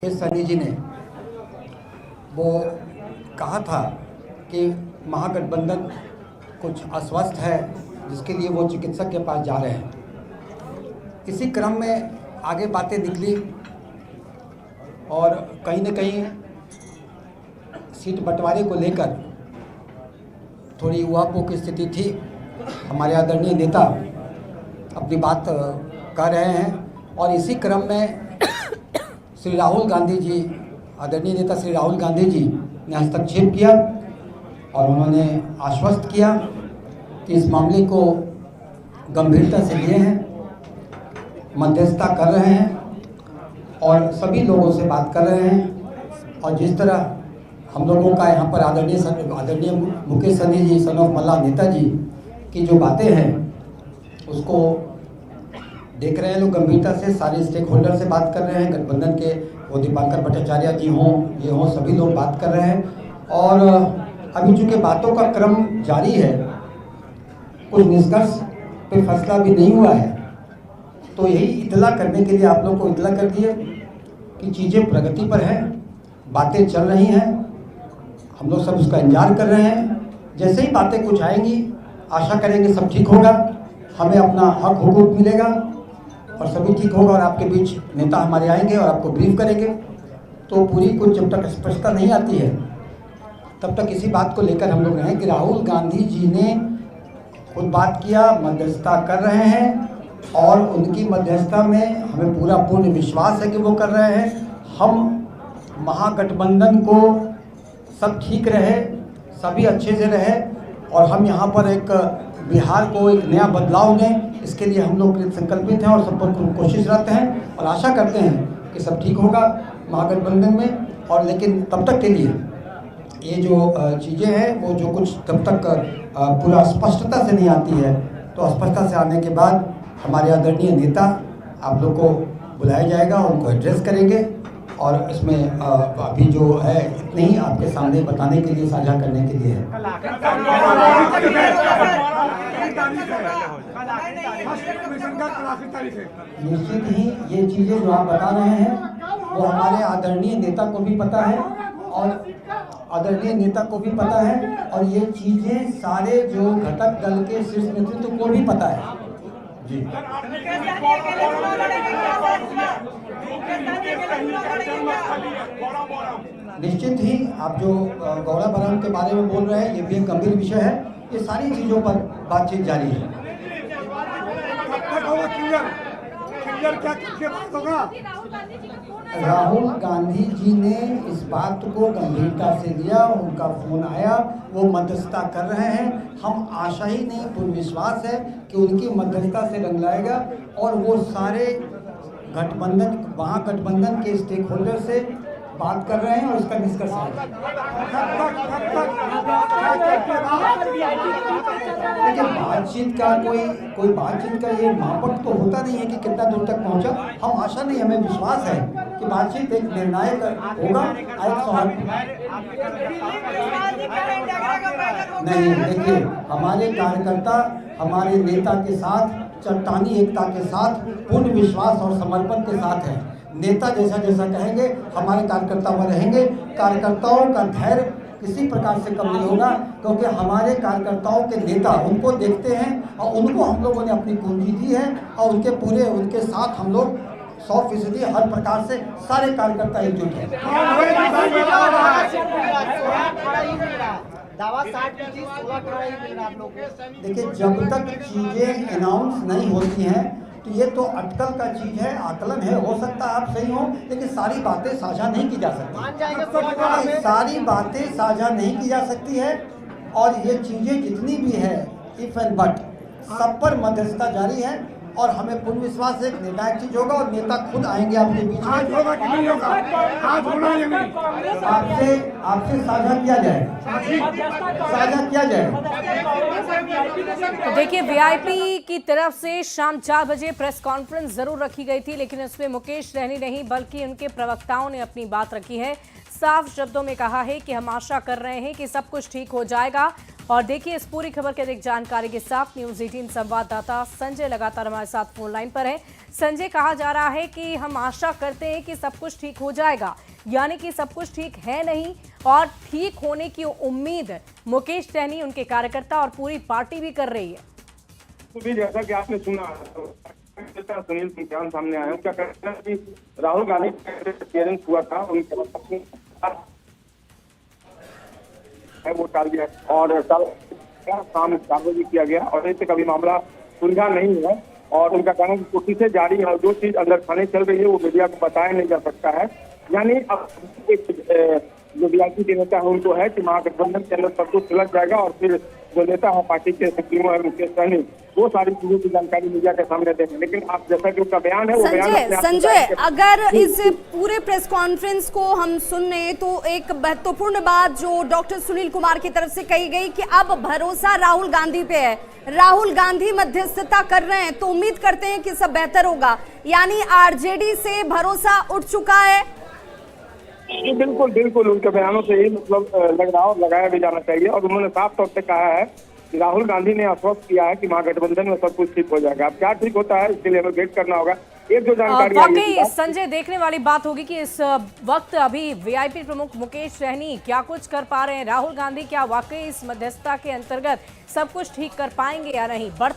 सनी जी ने वो कहा था कि महागठबंधन कुछ अस्वस्थ है, जिसके लिए वो चिकित्सक के पास जा रहे हैं। इसी क्रम में आगे बातें निकली और कहीं न कहीं सीट बंटवारे को लेकर थोड़ी उहापोह की स्थिति थी। हमारे आदरणीय नेता अपनी बात कह रहे हैं और इसी क्रम में श्री राहुल गांधी जी, आदरणीय नेता श्री राहुल गांधी जी ने हस्तक्षेप किया और उन्होंने आश्वस्त किया कि इस मामले को गंभीरता से लिए हैं, मध्यस्थता कर रहे हैं और सभी लोगों से बात कर रहे हैं। और जिस तरह हम लोगों का यहाँ पर आदरणीय मुकेश सहनी जी, सन ऑफ मल्लाह नेताजी की जो बातें हैं उसको देख रहे हैं लोग गंभीरता से। सारे स्टेक होल्डर से बात कर रहे हैं, गठबंधन के वो दीपांकर भट्टाचार्य जी हों, ये हों, सभी लोग बात कर रहे हैं। और अभी चूँकि बातों का क्रम जारी है, कुछ निष्कर्ष पे फैसला भी नहीं हुआ है, तो यही इतला करने के लिए आप लोग को इतला कर दिए कि चीज़ें प्रगति पर हैं, बातें चल रही हैं, हम लोग सब उसका इंतजार कर रहे हैं। जैसे ही बातें कुछ आएंगी आशा करेंगे सब ठीक होगा, हमें अपना हक हुकूक मिलेगा और सभी ठीक होगा और आपके बीच नेता हमारे आएंगे और आपको ब्रीफ करेंगे। तो पूरी कुछ जब तक स्पष्टता नहीं आती है तब तक इसी बात को लेकर हम लोग रहें कि राहुल गांधी जी ने खुद बात किया, मध्यस्थता कर रहे हैं और उनकी मध्यस्थता में हमें पूरा पूर्ण विश्वास है कि वो कर रहे हैं। हम महागठबंधन को सब ठीक रहे, सभी अच्छे से रहे और हम यहाँ पर एक बिहार को एक नया बदलाव दें, इसके लिए हम लोग संकल्पित हैं और सब पर कोशिश रहते हैं और आशा करते हैं कि सब ठीक होगा महागठबंधन में। और लेकिन तब तक के लिए ये जो चीज़ें हैं वो जो कुछ तब तक पूरा स्पष्टता से नहीं आती है, तो स्पष्टता से आने के बाद हमारे आदरणीय नेता आप लोग को बुलाया जाएगा, उनको एड्रेस करेंगे और इसमें अभी जो है इतने ही आपके सामने बताने के लिए, साझा करने के लिए है। निश्चित ही ये चीज़ें जो आप बता रहे हैं वो हमारे आदरणीय नेता को भी पता है और आदरणीय नेता को भी पता है और ये चीज़ें सारे जो घटक दल के शीर्ष नेतृत्व को भी पता है जी। निश्चित ही आप जो गौड़ा बराम के बारे में बोल रहे हैं ये भी एक गंभीर विषय है। ये सारी चीज़ों पर बातचीत जारी है। राहुल गांधी जी ने इस बात को गंभीरता से लिया, उनका फोन आया, वो मध्यस्थता कर रहे हैं। हम आशा ही नहीं, पूर्ण विश्वास है कि उनकी मध्यस्थता से रंग लाएगा और वो सारे गठबंधन, महागठबंधन के स्टेक होल्डर से बात कर रहे हैं और इसका निष्कर्ष है। लेकिन बातचीत का कोई बातचीत का ये मापक तो होता नहीं है कि कितना दूर तक पहुंचा। हम आशा नहीं, हमें विश्वास है कि बातचीत एक निर्णायक होगा। नहीं, देखिए हमारे कार्यकर्ता हमारे नेता के साथ, चट्टानी एकता के साथ, पूर्ण विश्वास और समर्पण के साथ है। नेता जैसा जैसा कहेंगे हमारे कार्यकर्ता वह रहेंगे। कार्यकर्ताओं का धैर्य किसी प्रकार से कम नहीं होगा, क्योंकि हमारे कार्यकर्ताओं के नेता उनको देखते हैं और उनको हम लोगों ने अपनी पूंजी दी है और उनके साथ हम लोग 100% हर प्रकार से सारे कार्यकर्ता एकजुट हैं। देखिए जब तक चीज़ें अनाउंस नहीं होती हैं तो ये तो अटकल का चीज़ है, आकलन है, हो सकता है आप सही हो, लेकिन सारी बातें साझा नहीं की जा सकती। सारी बातें साझा नहीं की जा सकती है और ये चीज़ें जितनी भी है इफ एंड बट सब पर मध्यस्थता जारी है और हमें पूर्ण विश्वास है निर्णायक चीज होगा और नेता खुद आएंगे आपके बीच में। आपसे साझा किया जाए, तो देखिए वीआईपी की तरफ से शाम 4 बजे प्रेस कॉन्फ्रेंस जरूर रखी गई थी, लेकिन उसमें मुकेश सहनी नहीं बल्कि उनके प्रवक्ताओं ने अपनी बात रखी है। साफ शब्दों में कहा है कि हम आशा कर रहे हैं कि सब कुछ ठीक हो जाएगा। और देखिए इस पूरी खबर के अधिक जानकारी के साथ न्यूज़ 18 संवाददाता संजय लगातार हमारे साथ फोन लाइन पर है। संजय, कहा जा रहा है कि हम आशा करते हैं कि सब कुछ ठीक हो जाएगा, यानी कि सब कुछ ठीक है नहीं और ठीक होने की उम्मीद मुकेश सहनी, उनके कार्यकर्ता और पूरी पार्टी भी कर रही है। तो भी जैसा कि आपने सुना सुनील सुल्तान सामने आया, उनका कहना है कि राहुल गांधी का क्लियरेंस हुआ था, उनके है वो टाल दिया और शाम 4 बजे किया गया और अभी तक अभी मामला सुलझा नहीं है। और उनका कहना है कि कुर्सी से जारी है और जो चीज अंदर थाने चल रही है वो मीडिया को बताया नहीं जा सकता है। यानी अब जो वीआईपी के नेता है उनको है कि महागठबंधन के अंदर सब कुछ सुलझ जाएगा और फिर जो नेता है पार्टी के सुप्रीमो है मुकेश सहनी, वो सारी चीजों की जानकारी मीडिया के सामने देंगे। लेकिन आप जैसा कि उनका बयान है वो संजय, अगर इस पूरे प्रेस कॉन्फ्रेंस को हम सुने तो एक महत्वपूर्ण बात जो डॉक्टर सुनील कुमार की तरफ से कही गई कि अब भरोसा राहुल गांधी पे है, राहुल गांधी मध्यस्थता कर रहे हैं तो उम्मीद करते हैं कि सब बेहतर होगा, यानी आरजेडी से भरोसा उठ चुका है। बिल्कुल बिल्कुल, उनके बयानों से ही मतलब लग रहा और लगाया भी जाना चाहिए। और उन्होंने साफ तौर पे कहा है कि राहुल गांधी ने आश्वस्त किया है कि महागठबंधन में सब कुछ ठीक हो जाएगा। अब क्या ठीक होता है इसके लिए हमें वेट करना होगा। एक जो जानकारी वाकई संजय देखने वाली बात होगी कि इस वक्त अभी वीआईपी प्रमुख मुकेश सहनी क्या कुछ कर पा रहे हैं, राहुल गांधी क्या वाकई इस मध्यस्थता के अंतर्गत सब कुछ ठीक कर पाएंगे या नहीं। बढ़ते